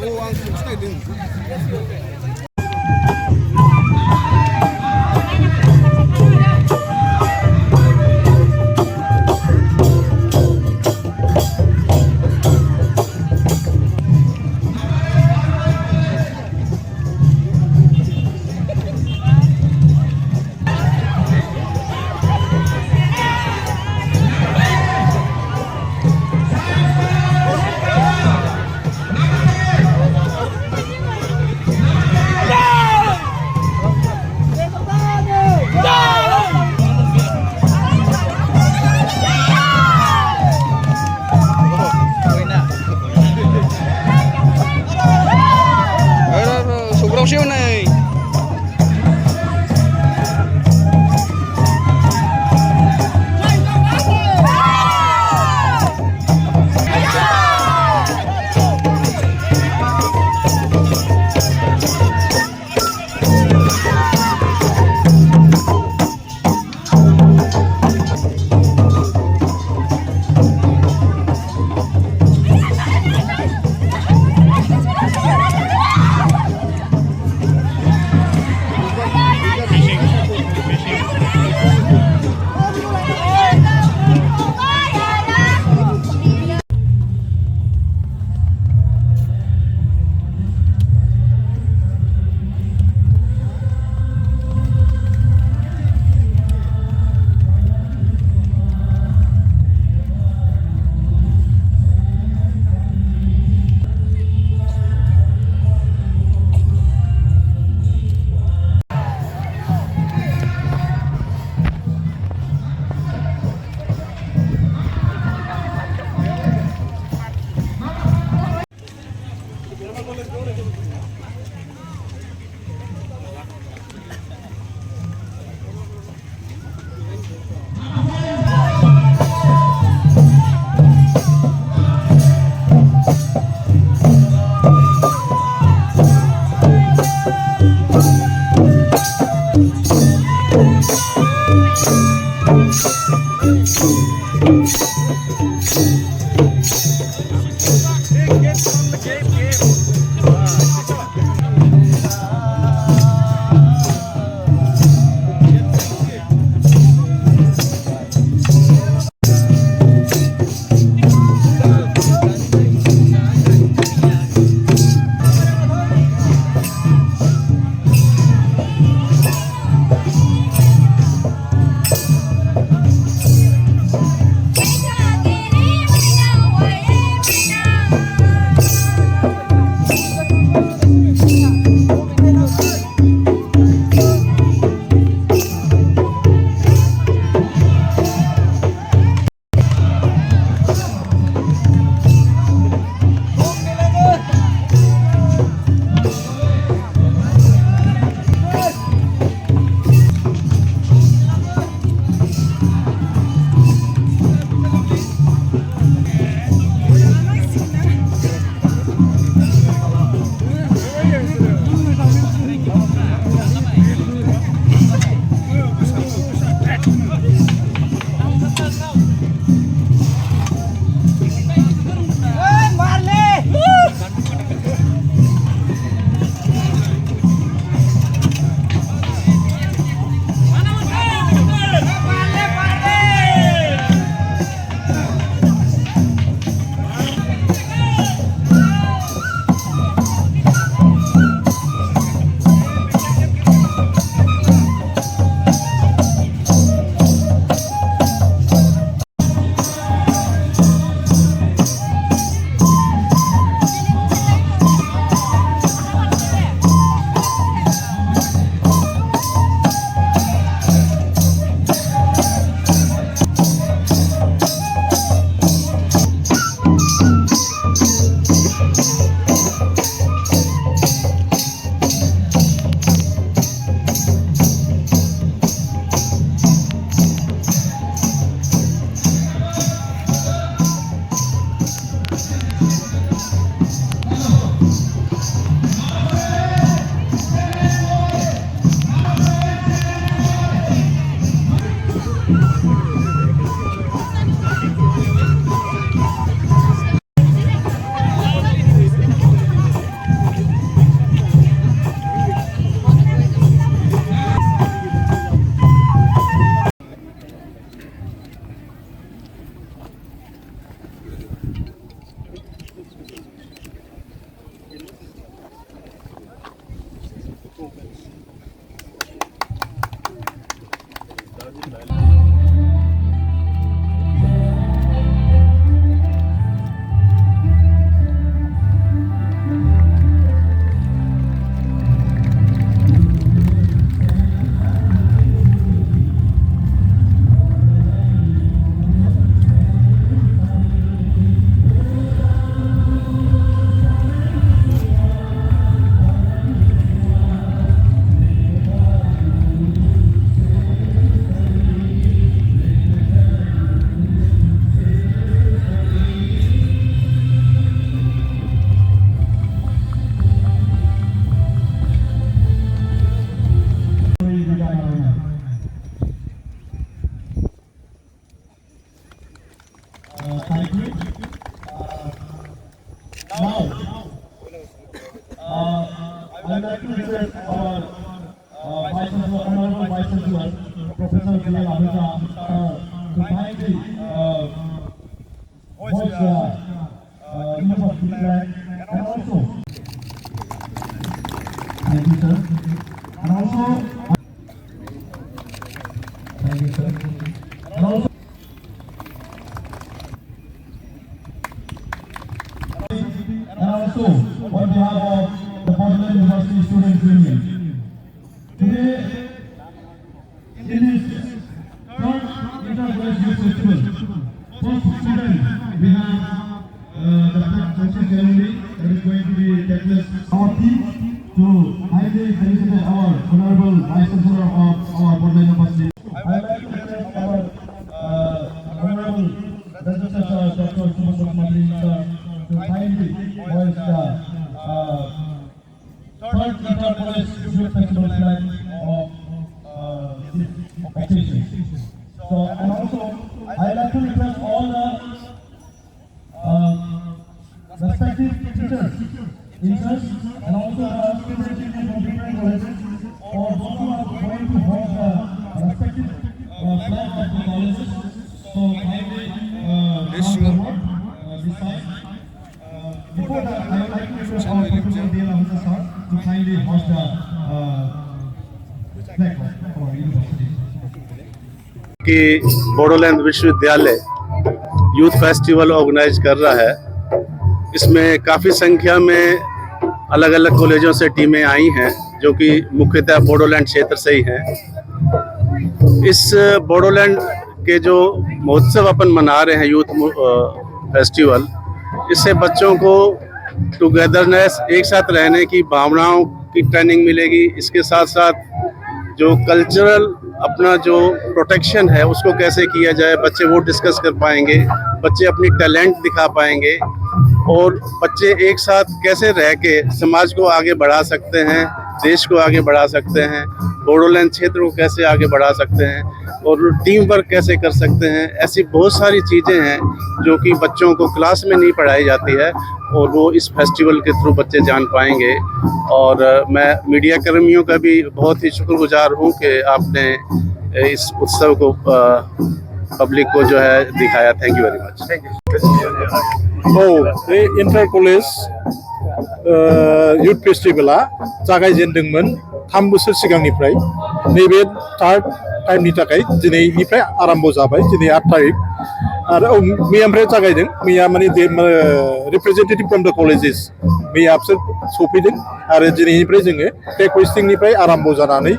Game. I'd like to request our Vice Chancellor, Honorable Vice Chancellor, Professor B.L. Ahuja, to kindly hoist the image of Bodoland, and also, thank you, sir, and also, thank you, sir, and also, on behalf of the Bodoland University Students Union, today it is third Inter-College Youth Festival. First student, we have the function ceremony that is going to be take place. Our team to highly felicitate our Honorable Vice Chancellor of our Bodoland University. I would like to request our Honorable Registrar Dr. Subhash Mandri to kindly voice the third Inter-College Youth Festival flag of this occasion. So, and also, I'd like to request all the respective teachers, interns, and also the students from different colleges, or those who are going to host the respective flag of the colleges. So, kindly this side. Before that, I would like to request our Professor B.L. Ahuja sir to kindly host the flag of our university. कि बोडोलैंड विश्वविद्यालय youth festival organise कर रहा है। इसमें काफ़ी संख्या में अलग अलग कॉलेजों से टीमें आई हैं जो कि मुख्यतः बोडोलैंड क्षेत्र से ही हैं। इस बोडोलैंड के जो महोत्सव अपन मना रहे हैं यूथ फेस्टिवल, इससे बच्चों को टुगेदरनेस, एक साथ रहने की भावनाओं की ट्रेनिंग मिलेगी। इसके साथ साथ जो कल्चरल अपना जो प्रोटेक्शन है उसको कैसे किया जाए, बच्चे वो डिस्कस कर पाएंगे, बच्चे अपनी टैलेंट दिखा पाएंगे, और बच्चे एक साथ कैसे रह के समाज को आगे बढ़ा सकते हैं, देश को आगे बढ़ा सकते हैं, बोडोलैंड क्षेत्र को कैसे आगे बढ़ा सकते हैं, और टीम वर्क कैसे कर सकते हैं। ऐसी बहुत सारी चीज़ें हैं जो कि बच्चों को क्लास में नहीं पढ़ाई जाती है, और वो इस फेस्टिवल के थ्रू बच्चे जान पाएंगे। और मैं मीडिया कर्मियों का भी बहुत ही शुक्रगुजार हूँ कि आपने इस उत्सव को पब्लिक को जो है दिखाया। Thank you very much. Inter college youth फेस्टिवला जागायजेनदोंमोन 3 बोसोर सिगांनिफ्राय। नैबे थार्ड टाइमनि थाखाय दिनैनिफ्राय आरम्भ जाबाय। दिनै 8 तारिख आरो मैयानिफ्राय जागायदों। मैया माने रिप्रेजेन्टेटिभ फ्रम द कलेजेस मैया बिसोर सफैदों आरो दिनैनिफ्राय जोङो टेक होस्टिंनिफ्राय आरम्भ जानानै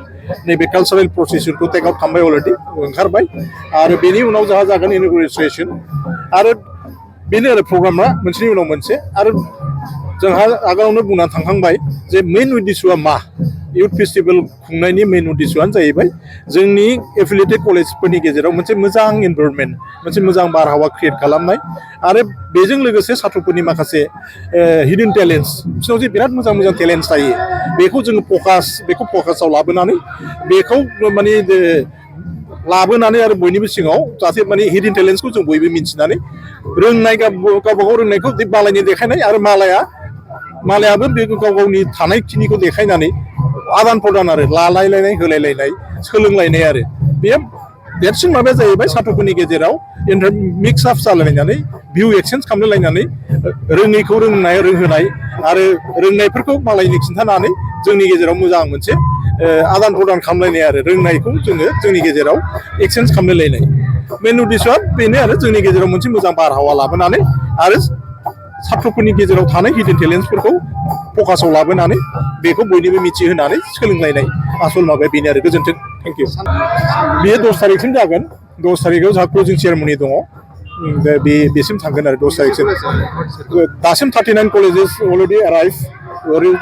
नैबे कालचारेल प्रसेसखौ टेक आउट खालामबाय, अलरेडि ओंखारबाय। आरो बेनि उनाव जोंहा जागोन इन'ग्रेसन। आरो बेनो आरो प्रग्रामा मोनसेनि उनाव मोनसे। आरो जोंहा आगोलावनो बुंना थांखांबाय जे मेइन उद्देश्यआ मा। यूथ फेस्टिवल खुंनायनि मेइन उद्देश्यआनो जाहैबाय जोंनि एफिलिएटेड कलेजफोरनि गेजेराव मोनसे मोजां एनभायरनमेन्ट, मोनसे मोजां बारहावा क्रिएट खालामनाय, आरो बेजों लोगोसे साथ्रफोरनि माखासे हिडन टेलेन्ट्स, बिसोरनाव जे बिराद मोजां मोजां टेलेन्ट्स थायो, बेखौ जोङो फकासाव लाबोनानै बेखौ माने लाबोनानै आरो बयनिबो सिगाङाव जाहाथे माने हिडन टेलेन्ट्सखौ जों बयबो मिन्थिनानै रोंनाय गावबागाव रोंनायखौ मालायनि देखायनाय, आरो मालायाबो बे गाव गावनि थानायखिनिखौ देखायनानै आदान प्रदान आरो लालायलायनाय, होलायलायनाय, सोलोंलायनाय। आरो बे देरसिन माबाया जाहैबाय साथ्रफोरनि गेजेराव मिक्स आप जालायनानै भिउ एक्सचेन्ज खालामलायनानै रोङैखौ रोंहोनाय आरो रोंनायफोरखौ मालायनि खिन्थानानै जोंनि गेजेराव मोजां मोनसे आदान प्रदान खालामलायनाय आरो रोंनायखौ जोङो जोंनि गेजेराव एक्सचेन्ज खालामलायनाय। मेइन उद्देश्यआ बेनो आरो जोंनि गेजेराव मोनसे मोजां बारहावा लाबोनानै आरो साथ्रफोरनि गेजेराव थानाय हिडन टेलेन्ट्सफोरखौ फकासाव लाबोनानै बेखौ बयनिबो मिथिहोनानै सोलोंलायनाय आसल माबाया बेनो आरो। गोजोन्थों। Thank you. बेयो 10 तारिखसिम जागोन। 10 तारिखआव जोंहा क्लजिं सेरेमनि दङ। बेसिम थांगोन आरो 10 तारिखसिम। दासिम 39 कलेजेस अलरेडि एराइभ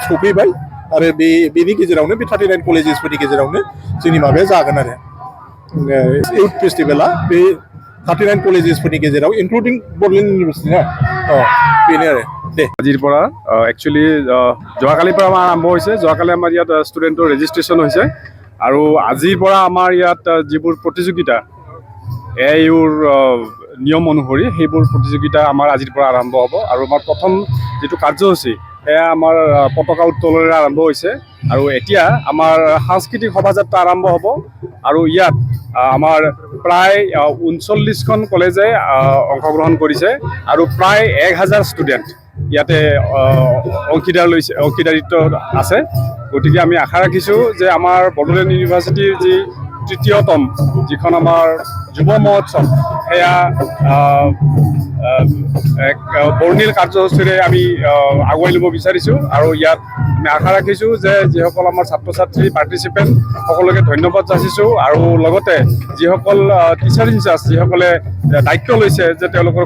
सफैबाय, आरो बेनि गेजेरावनो बे 39 कलेजेसफोरनि गेजेरावनो जोंनि माबाया जागोन आरो यूथ फेस्टिवला बे 39 कलेजेसफोरनि गेजेराव इनक्लुडिं बड'लेण्ड इउनिभार्सिटि ना बेनो आरो। दे আজিৰ পৰা একচুৱেলি যোৱাকালিৰ পৰা আমাৰ আৰম্ভ হৈছে। যোৱাকালি আমাৰ ইয়াত ষ্টুডেণ্টৰ ৰেজিষ্ট্ৰেশ্যন হৈছে, আৰু আজিৰ পৰা আমাৰ ইয়াত যিবোৰ প্ৰতিযোগিতা AIUৰ নিয়ম অনুসৰি সেইবোৰ প্ৰতিযোগিতা আমাৰ আজিৰ পৰা আৰম্ভ হ'ব। আৰু আমাৰ প্ৰথম যিটো কাৰ্যসূচী সেয়া আমাৰ পতাকা উত্তোলনেৰে আৰম্ভ হৈছে। আৰু এতিয়া আমাৰ সাংস্কৃতিক শোভাযাত্ৰা আৰম্ভ হ'ব আৰু ইয়াত আমাৰ প্ৰায় 39খন কলেজে অংশগ্ৰহণ কৰিছে আৰু প্ৰায় 1000 ষ্টুডেণ্ট ইয়াতে অংশীদাৰিত্ব আছে। গতিকে আমি আশা ৰাখিছোঁ যে আমাৰ বড়োলেণ্ড ইউনিভাৰ্চিটিৰ যি তৃতীয়তম যিখন আমাৰ যুৱ মহোৎসৱ সেয়া এক বৰ্ণিল কাৰ্যসূচীৰে আমি আগুৱাই ল'ব বিচাৰিছোঁ আৰু ইয়াত আমি আশা ৰাখিছোঁ যে যিসকল আমাৰ ছাত্ৰ ছাত্ৰী পাৰ্টিচিপেণ্ট সকলোকে ধন্যবাদ যাচিছোঁ আৰু লগতে যিসকল টিচাৰ ইনচাৰ্জ যিসকলে দায়িত্ব লৈছে যে তেওঁলোকৰ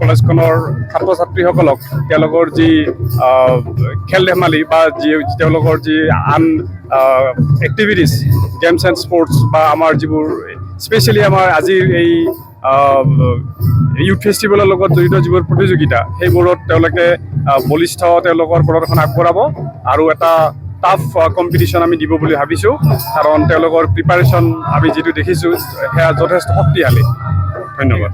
কলেজখনৰ ছাত্ৰ ছাত্ৰীসকলক তেওঁলোকৰ যি খেল ধেমালি বা তেওঁলোকৰ যি আন এক্টিভিটিছ গেমছ এণ্ড স্পৰ্টছ বা আমাৰ যিবোৰ স্পেচিয়েলি আমাৰ আজিৰ এই ইউথ ফেষ্টিভেলৰ লগত জড়িত যিবোৰ প্ৰতিযোগিতা সেইবোৰত তেওঁলোকে বলিষ্ঠ তেওঁলোকৰ প্ৰদৰ্শন আগবঢ়াব আৰু এটা টাফ কম্পিটিশ্যন আমি দিব বুলি ভাবিছোঁ কাৰণ তেওঁলোকৰ প্ৰিপাৰেশ্যন আমি যিটো দেখিছোঁ সেয়া যথেষ্ট শক্তিশালী। ধন্যবাদ।